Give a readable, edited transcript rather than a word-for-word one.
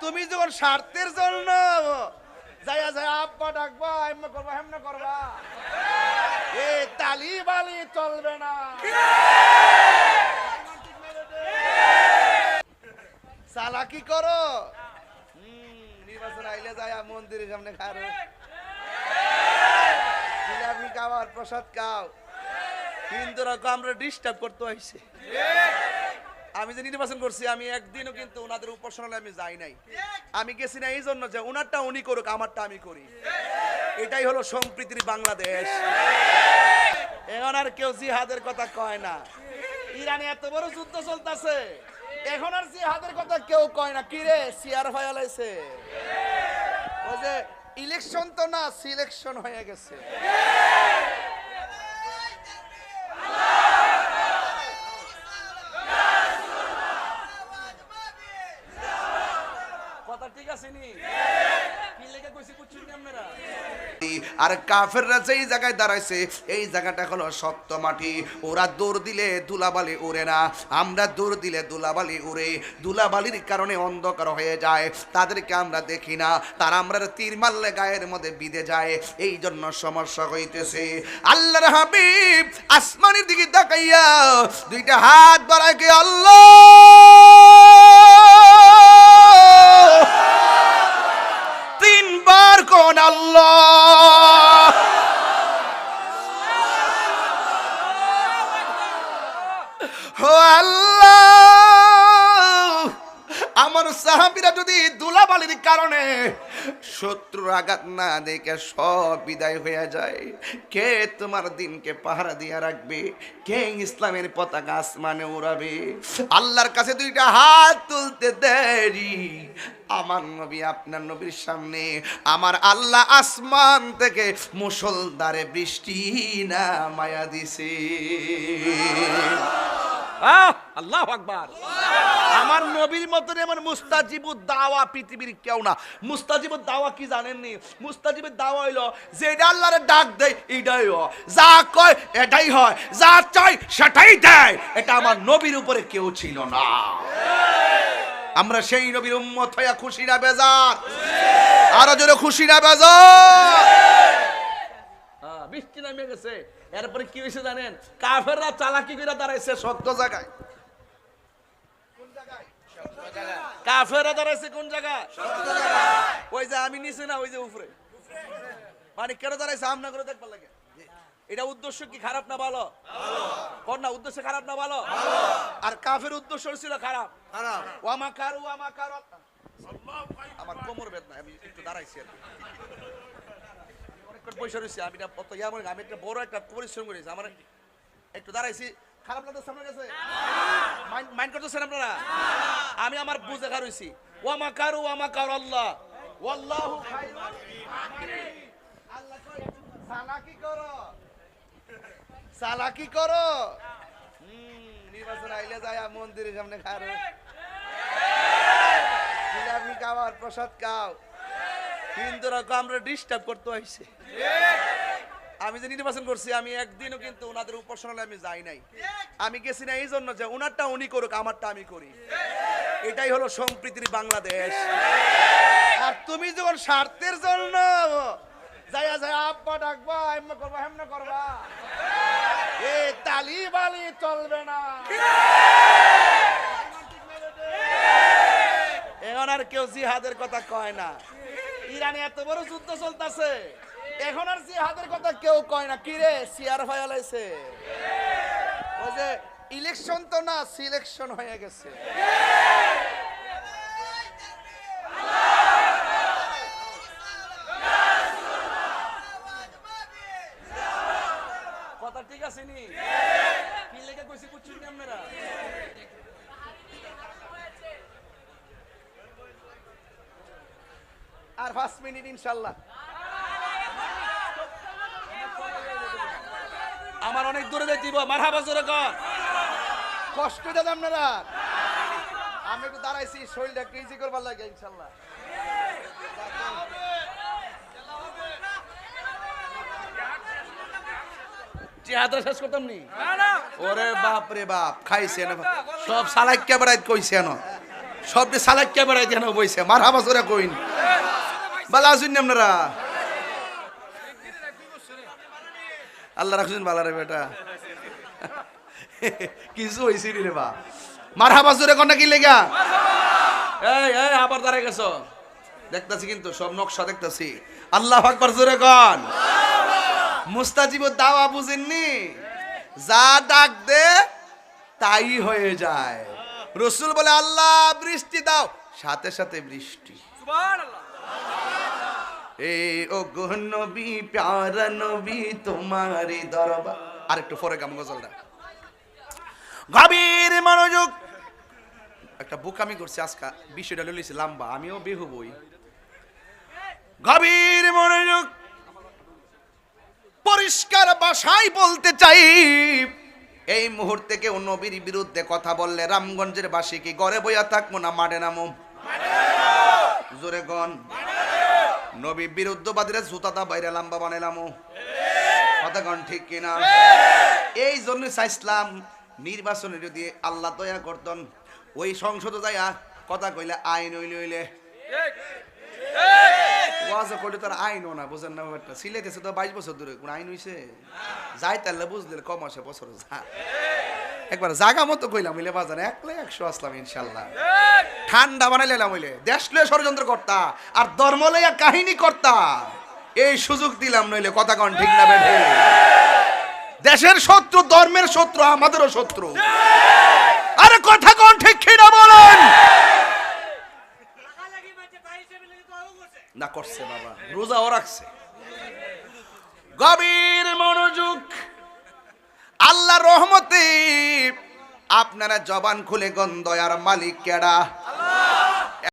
তুমি যখন স্বার্থের জন্য যাইয়া যায় আব্বা ডাকবা এমন করবা হেমনে করবা, এ তালি বালি চলবে না। চালাকি করো, নির্বাচন আইলে যায় মন্দিরের সামনে খারো, জিলাপি খাওয়ার প্রসাদ খাও, কিন্তু আমরা ডিস্টার্ব করতে হয়েছে। আমি যে নির্বাচন করছি আমি একদিনও কিন্তু ওনাদের উপাসনালয়ে আমি যাই নাই। আমি গেছি না এই জন্য যে ওনারটা উনি করুক, আমারটা আমি করি। এটাই হলো সম্প্রীতির বাংলাদেশ। এখন আর কেউ জিহাদের কথা কয় না। ইরানে এত বড় যুদ্ধ চলতেছে, এখন আর জিহাদের কথা কেউ কয় না। কি রে সিআর ফায়ালাইছে, ওই যে ইলেকশন তো না সিলেকশন হয়ে গেছে। কথা ঠিক আছে নি? কি লেগে কইছি কুচ্ছুনি আপনারা? আর কাফেররা যেই জায়গায় দাঁড়াইছে এই জায়গাটা হলো শক্ত মাটি। ওরা দৌড় দিলে ধুলাবালি উড়ে না, আমরা দৌড় দিলে ধুলাবালি উড়ে। ধুলাবালির কারণে অন্ধকার হয়ে যায়, তাদেরকে আমরা দেখি না। তারা আমরা তীর মারলে গায়ের মধ্যে বিঁধে যায়, এই জন্য সমস্যা হইতেছে। আল্লাহর হাবিব আসমানের দিকে তাকাইয়া দুইটা হাত বাড়ায় কে আল্লাহ তিনবার কোন আল্লাহ। ও আল্লাহ, আমার সাহাবীরা যদি ধুলাবালির কারণে শত্রুর আঘাত না দেখে সব বিদায় হয়ে যায়, কে তোমার দিনকে পাহারা দিয়ে রাখবে? কে ইসলামের পতাকা আসমানে উড়াবে? আল্লাহর কাছে দুইটা হাত তুলতে দেরি। আমার নবী আপনার নবীর সামনে আমার আল্লাহ আসমান থেকে মুষলধারে বৃষ্টি নামায়া দিছে। আল্লাহু আকবার। আমার নবীর মতন এমন মুস্তাজিবুদ দাওয়া পৃথিবীর কেউ না। মুস্তাজিবুদ দাওয়া কি জানেননি? মুস্তাজিবুদ দাওয়া হইলো যেটা আল্লাহর ডাক দেয় এটাই হয়, যা কয় এটাই হয়, যা চাই সেটাই দেয়। এটা আমার নবীর উপরে কেউ ছিল না। আমরা সেই নবীর উম্মত হইয়া খুশি না বেজার? আরো জোরে খুশি না বেজার? বৃষ্টি নামে গেছে, এরপরে কি হয়েছে জানেন? কাফেররা চালাকি করে দাঁড়াইছে শক্ত জায়গায়। কোন জায়গায়? কাফেররা দাঁড়াইছে কোন জায়গায়? ওই যে আমি নিচে না, ওই যে উপরে। মানে কেন দাঁড়াইছে? আমনা করে দেখবার লাগে। এটা উদ্দেশ্য কি খারাপ না ভালো? কোন না উদ্দেশ্য খারাপ না ভালো? আর কাফের উদ্দেশ্য ছিল খারাপ। ওয়ামা কারু ওয়ামা কারু। আমার কোমর বেদনা, আমি একটু দাঁড়াইছি আর পয়সা রয়েছে। আমি আমি একটা বড় একটা পরিশ্রম করেছি, আমার একটু দাঁড়াইছি। খারাপ লাগতেছে আপনার কাছে? মাইন্ড করতেছেন আপনারা? আমি আমার বুঝে খারইছি। ওয়ামা কারু আল্লাহ ওয়াল্লাহু খায়রুল মাকিরিন। আল্লাহ কই সালাকি করো, সালাকি করো। নির্বাচন আইলে যায় মন্দিরের সামনে খারো, জিলাপি খাওয়ার প্রসাদ খাও, কিন্তু আমরা ডিস্টার্ব করতে হয়েছে। আমি যে নির্বাচন করছি আমি একদিনও কিন্তু ওনাদের উপাসনালয়ে আমি যাই নাই। আমি গেছি না এই জন্য যে ওনারটা উনি করুক, আমারটা আমি করি। এটাই হলো সম্প্রীতির বাংলাদেশ। আর তুমি যখন স্বার্থের জন্য যাইয়া যায় আব্বা ডাকবা এমন করবা হেমনে করবা, এ তালি বালি চলবে না। এখন আর কেউ জিহাদের কথা কয় না। ইরানে এত বড় যুদ্ধ চলতেছে, এখন আর জিহাদের কথা কেউ কয় না। কি রে সিআর ফায়ালাইছে, ওই যে ইলেকশন তো না সিলেকশন হয়ে গেছে। কথা ঠিক আছে নি? কি লেগে কইছি কুচ্ছুনি আপনারা? আর 5 মিনিট ইনশাআল্লাহ। আমার অনেক দূরে যাইতে দিব। মারহাবা জোরে কর। কষ্ট দেন আপনারা। আমি একটু দাঁড়াইছি, শরীরটা একটু ইজি করবার লাগে ইনশাআল্লাহ। জিহাদটা শেষ করতাম নি? ওরে বাপ রে বাপ, খাইছে না সব সালাইক্কা বেড়াইত কইছে না। সবটি সালাক্কা বেড়াই যেন বইছে মারহাবা জোরে কইন বালা আছেন আপনারা আল্লাহ রাখছেন বালা রে বেটা কিছু হইছে রে বা মারহাবা জোরে কোনটা কি লেগা এই এই আবার দাঁড়াই গেছো দেখতাছি কিন্তু সব নকশা দেখতাছি আল্লাহু আকবার জোরে কোন মুস্তাজিবুদ দাওয়া বুঝেননি যা ডাক দে তাই হয়ে যায় রাসূল বলে আল্লাহ বৃষ্টি দাও সাথে সাথে বৃষ্টি সুবহানাল্লাহ এই ও গো নবী প্যারা নবী তোমারই দরবার আরেকটু পরে গাম গজলটা গভীর মনোযোগ একটা বোকামি করছে আজকে বিষয়টা লইছি লম্বা আমিও বেহু বই গভীর মনোযোগ পরিষ্কার ভাষায় বলতে চাই এই মুহূর্তে কেউ নবীর বিরুদ্ধে কথা বললে রামগঞ্জের বাসী কি ঘরে বইয়া থাকবো না মাঠে নামো জোরে গন নবী বিরুদ্ধবাদীরা জুতাটা বাইরে লম্বা বানাইলামো কথা গন ঠিক কিনা এই জন্য চাইছিলাম নির্বাচনে যদি আল্লাহ দয়া করতেন ওই সংসদে যাইয়া কথা কইলে আইন হইলে ওয়াজা করলে তো আইনও না বুঝেন না ব্যাপারটা সিলেটেছে তো 22 বছর ধরে কোন আইন হইছে যাই তাহলে বুঝলে কম আসে বছর যা একবার জাগা মতো কইলাম হইলে বাজারে 100 আসলাম ইনশাল্লাহ ঠান্ডা বানাইলাম হইলে দেশ লয়ে ষড়যন্ত্র করতা আর ধর্ম লইয়া কাহিনী করতা এই সুযোগ দিলাম নইলে কথা কোন ঠিক না বেঠে দেশের শত্রু ধর্মের শত্রু আমাদেরও শত্রু আরে কথা কোন ঠিক কি না বলেন না করছে বাবা রোজাও রাখছে গভীর মনোযোগ আল্লাহর রহমতে আপনারা জবান খুলে কোন দয়ার মালিক কেডা